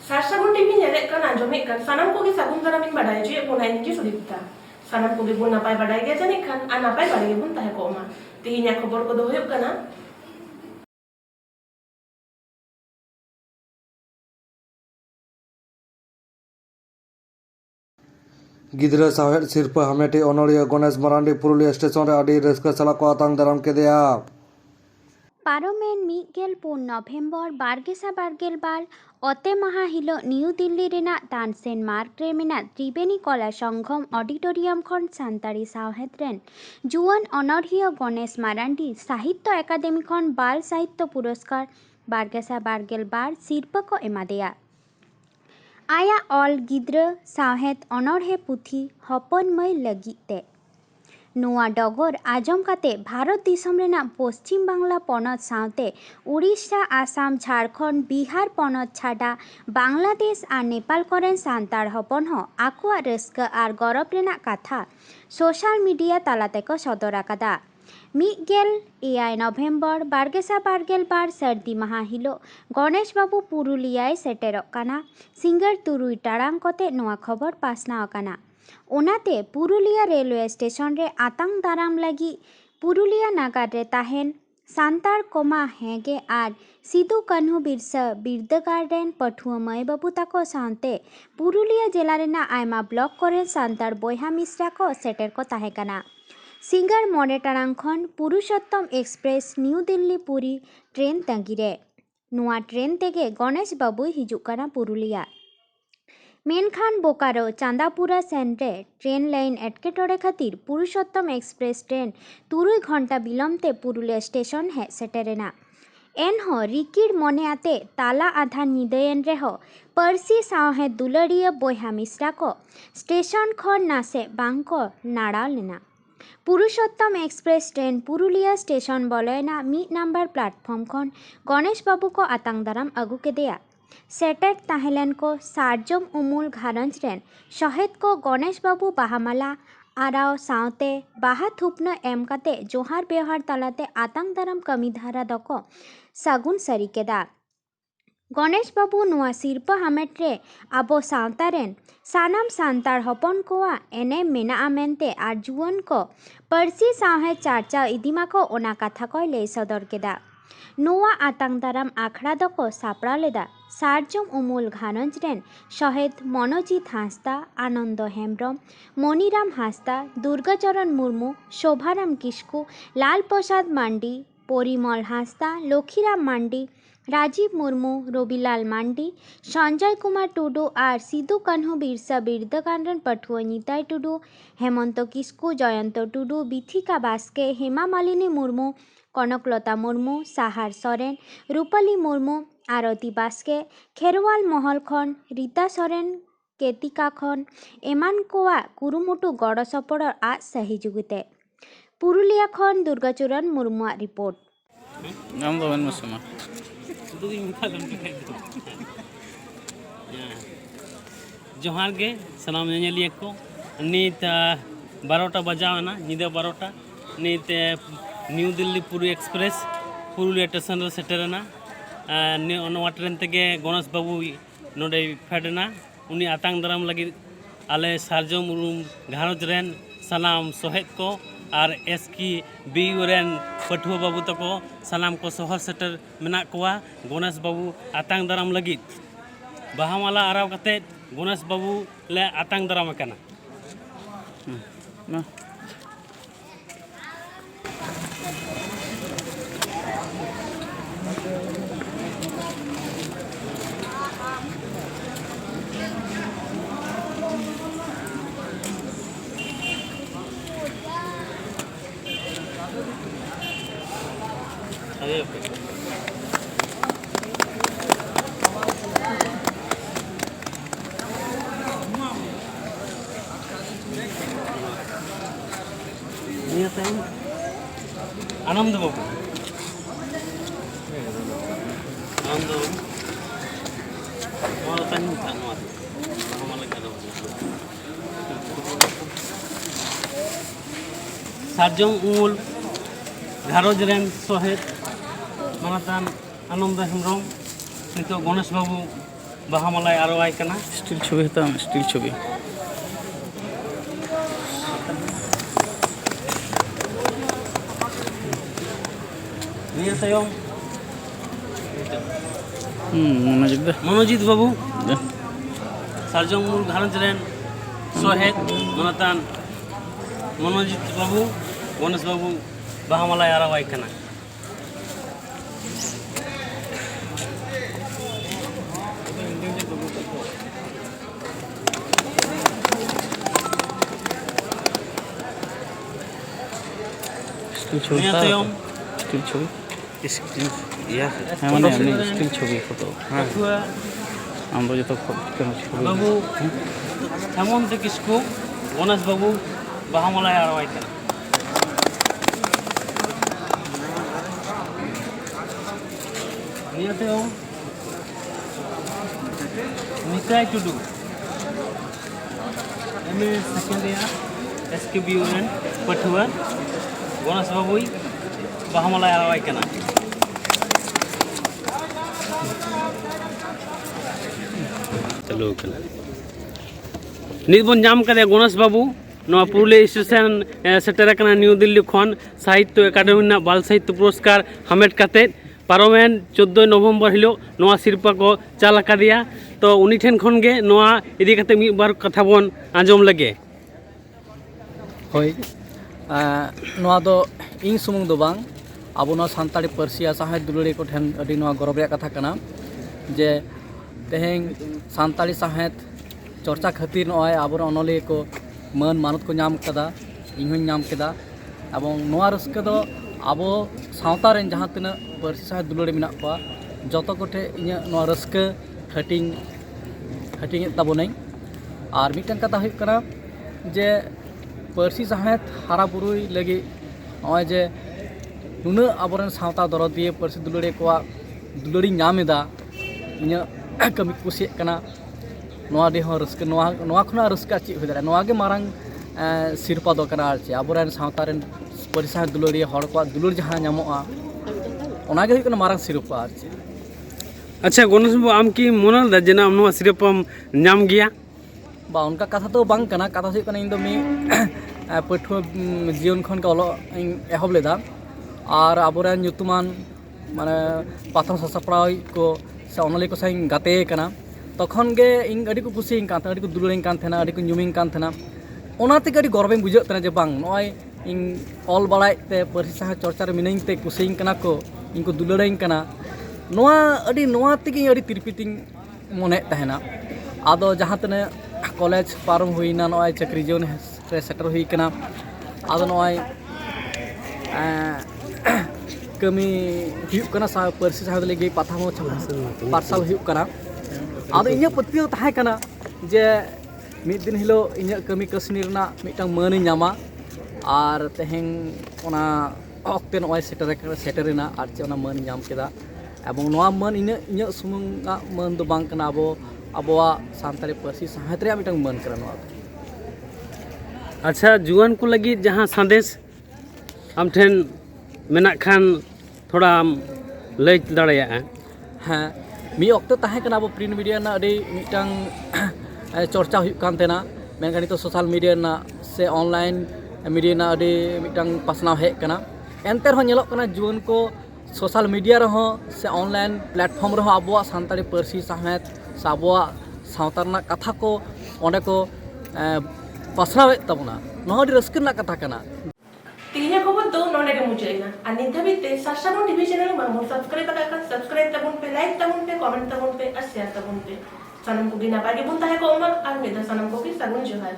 Sarsagun TV nyelek kan anjomik kan sanam ko gi sagun taramin badai je punain ki sudipta. Sanam ko gi bun napai badai ge janik kan anapai badai ge bun tahe ko ma. Tihinya khobor ko do huyuk kana. गिद्रा साहेब सिरपा हमेटी ओनोरिया Ganesh Marandi Purulia station रे आडी Ruska सला को आतंग दाराम केदेया पारोमेन मीगेल पुन नवेम्बर बारगेसा बारगेल बाल अते महा हिलो न्यू दिल्ली रेना तानसेन मार्ग रे मेना त्रिवेणी कला संगम ऑडिटोरियम खन सान्ताड़ी साहेब रेन जुआन अनर्हिय गणेश मारांडी साहित्य एकाडेमी खन बाल साहित्य पुरस्कार बारगेसा बारगेल बार सिरपा को एमादेया आया ऑल गिद्रा साहेब अनर्हे पुथी हपन मई लगिते नोआ डगर आजम काते भारत दिसम रेना पश्चिम बांग्ला पनत साउते उड़ीसा आसाम झारखंड बिहार पनत छाड़ा बांग्लादेश और नेपाल करेन सान्ताड़ हपन हो आकुआ रस्का और गौरव रेना कथा सोशल मीडिया तालाते को सदर आकादा मीगेल एआई नवेम्बर बारगेसा बारगेल बार सर्दी महा हिलो गणेश बाबू पुरुलिया सेटेरक काना सिंगर तुरुई टाड़ांग कोते नोआ खबर पासना अकाना ओनाते पुरुलिया रेलवे स्टेशन रे आतंग दाराम लगी पुरुलिया नागार रे ताहेन सान्ताड़ कोमा हेगे आर सिदु कान्हू बिरसा बिरदगार रेन पठुआ मय बाबू ताको सानते पुरुलिया जिला रेना आयमा ब्लॉक करे सान्ताड़ बोयहा मिश्रा को सेटेर को ताहे काना सिंगर मोड़े टाड़ांग खन Purushottam express New Delhi Puri train तंगिरे नुआ ट्रेन तेगे गणेश बाबू हिजुकाना पुरुलिया मेनखान बोकारो चांदापुरा सेंटे ट्रेन लाइन एटकेटोड़े खातिर पुरुषोत्तम एक्सप्रेस ट्रेन 3 घंटा विलम्बते पुरुलिया स्टेशन है सेटेरेना एनहो रिकिड़ मने आते ताला आधा निदयन रेहो परसी साहे दुलड़िया बोयहा मिश्रा को स्टेशन खन नासे बांको नाड़ा लेना Purushottam express train Purulia station बोलेना 1 नंबर प्लेटफॉर्म खन गणेश बाबू को आतंग दाराम अगु केदेया सेटेट ताहेलेन को सारजम उमुल घारंज रेन शहीद को गणेश बाबू बाहामाला आराव सावते बाहा थुपना एम काते जोहार बेहार तालाते आतंग दाराम कमी धारा दको सागुन सरीकेदा गणेश बाबू नुआ सिरपा हामेट रे आबो सावतारेन सानाम सान्ताड़ हपन कोआ एने मेना मेनते आर जुआन को परसी साहे चार्चा इदिमा को ओना कथा को लई सदर केदा नोआ आतंग दाराम आखड़ा दको सापड़ा लेदा सारजम उमुल घारंज रेन शहीद मनोजित हांसदा आनंद हेम्ब्रम मणिराम हांसदा दुर्गाचरण मुर्मू शोभाराम किस्कू लाल प्रसाद मांडी परिमल हांसदा लक्ष्मीराम मांडी राजीव मुर्मू रविलाल मांडी संजय कुमार टुडू और सिदु कान्हू बिरसा बिरदगान पठुआ निताई टुडू हेमंत किस्कू जयंत टुडू बिथिका बास्के हेमा मालिनी मुर्मू कनकलता मुर्मू साहार सोरेन रूपाली मुर्मू आरती बास्के खेरवाल महल खन रीता सोरेन केतिका खन एमान कोआ कुरुमुटु गड़ सपड़ आज सहयोगिते पुरुलिया खन दुर्गाचरण मुर्मू रिपोर्ट जोहार गे सलाम नेलिया को नीत 12टा बजावना निदा 12टा नीत new Delhi Puri express Purulia station रे सेटरना नवा ट्रेन तेगे गणेश बाबू नोडे फेडना उनी आतंग दाराम लगी आले सारजम रूम घारज रेन सलाम सोहेद को और एसकी बी रेन पठुआ बाबू तको सलाम को सहर सेटर मेना कोआ गणेश बाबू आतंग दाराम लगी बाहामाला आराव कते गणेश बाबू ले आतंग दाराम कना आनंद बाबू आनंद सारजम उमुल घारज रेन सहेद मानातान आनंद हेम्ब्रम नितो गणेश बाबू ᱵᱟᱦᱟ ᱢᱟᱞᱟᱭ ᱟᱨᱣᱟᱭ ᱠᱟᱱᱟ᱾ स्टिल छवि हता स्टिल छवि ᱱᱤᱭᱟᱹ ᱛᱟᱭᱚᱢ मनोजित दा ᱢᱚᱱᱳᱡᱤᱛ ᱵᱟᱵᱩ ᱥᱟᱨᱡᱚᱢ ᱢᱩᱞ ᱜᱷᱟᱨᱚᱸᱡᱽ ᱨᱮᱱ ᱥᱚᱦᱮᱫ ᱢᱚᱱᱚᱛᱟᱱ ᱢᱚᱱᱳᱡᱤᱛ ᱵᱟᱵᱩ ᱜᱚᱱᱮশ ᱵᱟᱵᱩ ᱵᱟᱦᱟ ᱢᱟᱞᱟᱭ ᱟᱨᱣᱟᱭ ᱠᱟᱱᱟ। स्टिल छवि ᱱᱤᱭᱟᱹ ᱛᱟᱭᱚᱢ स्टिल छवि स्क्रीन या ᱦᱮᱸ ᱢᱟᱱᱮ ᱮᱢনি स्टिल छवि फोटो ᱯᱟᱹᱴᱷᱩᱣᱟᱹ আমরা যত ছবি ᱵᱟᱵᱩ ᱦᱮᱢᱚᱱᱛ ᱠᱤᱥᱠᱩ ᱜᱚᱱᱮশ ᱵᱟᱵᱩ ᱵᱟᱦᱟ ᱢᱟᱞᱟᱭ ᱟᱨᱣᱟᱭ ᱠᱟᱱᱟ। ᱱᱤᱭᱟᱹ ᱛᱟᱭᱚᱢ ᱱᱤᱛᱟᱭ ᱴᱩᱰᱩ MA सेकेंड ईयर SKBU ᱨᱮᱱ ᱯᱟᱹᱴᱷᱩᱣᱟᱹ ᱜᱚᱱᱮশ ᱵᱟᱵᱩᱭ ᱵᱟᱦᱟ ᱢᱟᱞᱟᱭ ᱟᱨᱣᱟᱭ ᱠᱟᱱᱟ। ᱪᱟᱞᱩ ᱠᱟᱱᱟ ᱱᱤᱛ ᱵᱚᱱ ᱧᱟᱢ ᱠᱟᱫᱮᱭᱟ ᱜᱚᱱᱮশ ᱵᱟᱵᱩ ᱱᱚᱣᱟ ᱯᱩᱨᱩᱞᱤᱭᱟᱹ ᱥᱴᱮᱥᱚᱱ ᱥᱮᱴᱮᱨ ᱟᱠᱟᱱᱟ ᱱᱤউ ᱫᱤল্ᱞᱤ ᱠᱷᱚᱱ ᱥᱟᱦᱤᱛᱛᱚ ᱮᱠᱟᱰᱮᱢᱤ ᱨᱮᱱᱟᱜ ᱵᱟᱞ ᱥᱟᱦᱤᱛᱛᱚ ᱯᱩᱨᱚᱥᱠᱟর ᱦᱟᱢᱮᱴ ᱠᱟᱛᱮᱫ ᱯᱟᱨᱚᱢᱮᱱ 14 नवंबर हिलोग नवा सिरपा को चाल आकादिया तो उनी ठेन खन गे नवा इदी कते मिद बार कथा बोन आंजम लगे। ᱦᱳᱭ ᱱᱚᱣᱟ ᱫᱚ ᱤᱧ ᱥᱩᱢᱩᱝ ᱫᱚ ᱵᱟᱝ ᱟᱵᱚ ᱱᱚᱣᱟ ᱥᱟᱱᱛᱟᱲᱤ ᱯᱟᱹᱨᱥᱤ ᱥᱟᱶᱦᱮᱫ ᱫᱩᱞᱟᱹᱲᱤᱭᱟᱹ ᱠᱚ ᱴᱷᱮᱱ ᱟᱹᱰᱤ ᱱᱚᱣᱟ ᱜᱚᱨᱚᱵ ᱨᱮᱭᱟᱜ ᱠᱟᱛᱷᱟ ᱠᱟᱱᱟ ᱡᱮ ᱛᱮᱦᱮᱧ ᱥᱟᱱᱛᱟᱲᱤ ᱥᱟᱶᱦᱮᱫ ᱪᱚᱨᱪᱟ ᱠᱷᱟᱹᱛᱤᱨ ᱱᱚᱜᱼᱚᱭ ᱟᱵᱚᱨᱮᱱ ᱚᱱᱚᱞᱤᱭᱟᱹ ᱠᱚ ᱢᱟᱹᱱ ᱢᱟᱱᱚᱛ ᱠᱚ ᱧᱟᱢ ᱠᱟᱫᱟ ᱤᱧ ᱦᱚᱧ ᱧᱟᱢ ᱠᱮᱫᱟ ᱮᱵᱚᱝ ᱱᱚᱣᱟ ᱨᱟᱹᱥᱠᱟᱹ ᱫᱚ ᱟᱵᱚ ᱥᱟᱶᱛᱟ ᱨᱮᱱ ᱡᱟᱦᱟᱸ ᱛᱤᱱᱟᱹᱜ ᱯᱟᱹᱨᱥᱤ ᱥᱟᱶᱦᱮᱫ ᱫᱩᱞᱟᱹᱲᱤᱭᱟᱹ ᱢᱮᱱᱟᱜ ᱠᱚᱣᱟ ᱡᱚᱛᱚ ᱠᱚᱴᱷᱮᱱ ᱤᱧᱟᱹᱜ ᱱᱚᱣᱟ ᱨᱟᱹᱥᱠᱟᱹ ᱦᱟᱹᱴᱤᱧᱮᱫ ᱛᱟᱵᱚᱱᱟᱹᱧ ᱟᱨ ᱢᱤᱫᱴᱮᱱ ᱠᱟᱛᱷᱟ ᱦᱩᱭᱩᱜ ᱠᱟᱱᱟ ᱡᱮ ᱯᱟᱹᱨᱥᱤ ᱥᱟᱶᱦᱮᱫ ᱦᱟᱨᱟ ᱵᱩᱨᱩᱭ ᱞᱟᱹᱜᱤᱫ ᱱᱚᱜᱼᱚᱭ ᱡᱮ ᱱᱩᱱᱟᱹᱜ ᱟᱵᱚᱨᱮᱱ ᱥᱟᱶᱛᱟ ᱫᱚᱨᱚᱫᱤᱭᱟᱹ ᱯᱟᱹᱨᱥᱤ ᱫᱩᱞᱟᱹᱲᱤᱭᱟᱹ ᱠᱚᱣᱟᱜ ᱫᱩᱞᱟᱹᱲᱤᱧ ᱧᱟᱢ ᱮᱫᱟ ᱤᱧᱟᱹᱜ ᱠᱟᱹᱢᱤ ᱠᱩᱥᱤᱭᱟᱜ ᱠᱟᱱᱟ ᱱᱚᱣᱟ ᱟᱹᱰᱤ ᱦᱚᱸ ᱨᱟᱹᱥᱠᱟᱹ ᱱᱚᱣᱟ ᱠᱷᱚᱱᱟᱜ ᱨᱟᱹᱥᱠᱟᱹ ᱪᱮᱫ ᱦᱩᱭ ᱫᱟᱲᱮᱭᱟᱜᱼᱟ ᱱᱚᱣᱟ ᱜᱮ ᱢᱟᱨᱟᱝ ᱥᱤᱨᱯᱟᱹ ᱫᱚ ᱠᱟᱱᱟ ᱟᱨ ᱪᱮᱫ ᱟᱵᱚᱨᱮᱱ ᱥᱟᱶᱛᱟ ᱨᱮᱱ ᱯᱟᱹᱨᱥᱤ ᱥᱟᱶᱦᱮᱫ ᱫᱩᱞᱟᱹᱲᱤᱭᱟᱹ ᱦᱚᱲ ᱠᱚᱣᱟᱜ ᱫᱩᱞᱟᱹᱲ ᱡᱟᱦᱟᱸ ᱧᱟᱢᱚᱜᱼᱟ ᱚᱱᱟᱜᱮ ᱦᱩᱭᱩᱜ ᱠᱟᱱᱟ ᱢᱟᱨᱟᱝ ᱥᱤᱨᱯᱟᱹ ᱟᱨ ᱪᱮᱫ। अच्छा गणेश बाबू आम की मोनल दा जना नवा सिरपम नाम गया ᱵᱟ ᱚᱱᱠᱟ ᱠᱟᱛᱷᱟ ᱫᱚ ᱵᱟᱝ ᱠᱟᱱᱟ ᱠᱟᱛᱷᱟ ᱦᱩᱭᱩᱜ ᱠᱟᱱᱟ ᱤᱧ ᱫᱚ ᱢᱤᱫ ᱯᱟᱹᱴᱷᱩᱣᱟᱹ ᱡᱤᱭᱚᱱ ᱠᱷᱚᱱ ᱜᱮ ᱚᱞᱚᱜ ᱤᱧ ᱮᱦᱚᱵ ᱞᱮᱫᱟ ᱟᱨ ᱟᱵᱚᱨᱮᱱ ᱧᱩᱛᱩᱢᱟᱱ ᱢᱟᱱᱮ ᱯᱟᱛᱷᱟᱢ ᱥᱟᱥᱟᱯᱲᱟᱣ ᱠᱚ ᱥᱮ ᱚᱱᱚᱞᱤᱭᱟᱹ ᱠᱚ ᱥᱟᱶ ᱤᱧ ᱜᱟᱛᱮ ᱠᱟᱱᱟ ᱛᱚᱠᱷᱚᱱ ᱜᱮ ᱤᱧ ᱟᱹᱰᱤ ᱠᱚ ᱠᱩᱥᱤᱭᱟᱹᱧ ᱠᱟᱱ ᱛᱟᱦᱮᱱᱟ ᱟᱹᱰᱤ ᱠᱚ ᱫᱩᱞᱟᱹᱲᱤᱧ ᱠᱟᱱ ᱛᱟᱦᱮᱱᱟ ᱟᱹᱰᱤ ᱠᱚ ᱧᱩᱢᱤᱧ ᱠᱟᱱ ᱛᱟᱦᱮᱱᱟ ᱚᱱᱟ ᱛᱮᱜᱮ ᱟᱹᱰᱤ ᱜᱚᱨᱚᱵᱤᱧ ᱵᱩᱡᱷᱟᱹᱜ ᱛᱟᱦᱮᱱᱟ ᱡᱮ ᱵᱟᱝ ᱱᱚᱜᱼᱚᱭ ᱤᱧ ᱚᱞ ᱵᱟᱲᱟᱭᱮᱫ ᱛᱮ ᱯᱟᱹᱨᱥᱤ ᱥᱟᱶᱦᱮᱫ ᱪᱚᱨᱪᱟ ᱨᱮ ᱢᱤᱱᱟᱹᱧ ᱛᱮ ᱠᱩᱥᱤᱭᱟᱹᱧ ᱠᱟᱱᱟ ᱠᱚ ᱤᱧ ᱠᱚ ᱫᱩᱞᱟᱹᱲᱟᱹᱧ ᱠᱟᱱᱟ ᱱᱚᱣᱟ ᱛᱮᱜᱮ ᱟᱹᱰᱤ ᱛᱤᱨᱯᱤᱛᱤᱧ ᱢᱚᱱᱮᱭᱮᱫ ᱛᱟᱦᱮᱱᱟ ᱟᱫᱚ ᱡᱟᱦᱟᱸ ᱛᱤᱱᱟᱹᱜ कॉलेज पारम हुईना नॉय चक्री जीवन रे सेटर हुई कना आदो नॉय कमी हुई कना सा पर्सी साहब लेगे पाथा मो पार्सल हुई कना आदो इन्या पत्तियो ताहे कना जे मिद दिन हिलो इन्या कमी कसनी रना मिटांग मानी ᱧᱟᱢᱟ आर तेहें ओना ऑक्टे नॉय सेटरना आर चे ओना मान ᱧᱟᱢ केदा एबं नॉय मान इन्या सुमुंगा मान दो बांग कना अबोआ सानताली पार्सी साहित्य रे मिटंग मन करना। अच्छा जुआन को लगी जहाँ संदेश आम ठेन मेना खान थोड़ा लय दाड़िया हाँ मी ऑक्ट ताहे कना अब प्रिंट मीडिया ना अड़ी मिटंग चर्चा हुई कान तेना मेनखान तो सोशल मीडिया ना से ऑनलाइन मीडिया ना अड़ी मिटंग पासनाव हे कना एनते रहो नेलोग कना जुआन को सोशल मीडिया रहो से ऑनलाइन प्लेटफॉर्म रहो अबोआ सानताली पार्सी साहित्य साबुआ सावतारना कथा को ओंडे को पासनावे तबना नोडी रस्कना कथा कना तीना खबर दो नोडे के मुचेना और नित धाबिते सासाबन टीवी चैनल मामू सब्सक्राइब का सब्सक्राइब तबुन पे लाइक तबुन पे कमेंट तबुन पे और शेयर तबुन पे सनम को गिना पागे बुन ताहे को उमर और मेदा सनम को भी सगुन जोहार।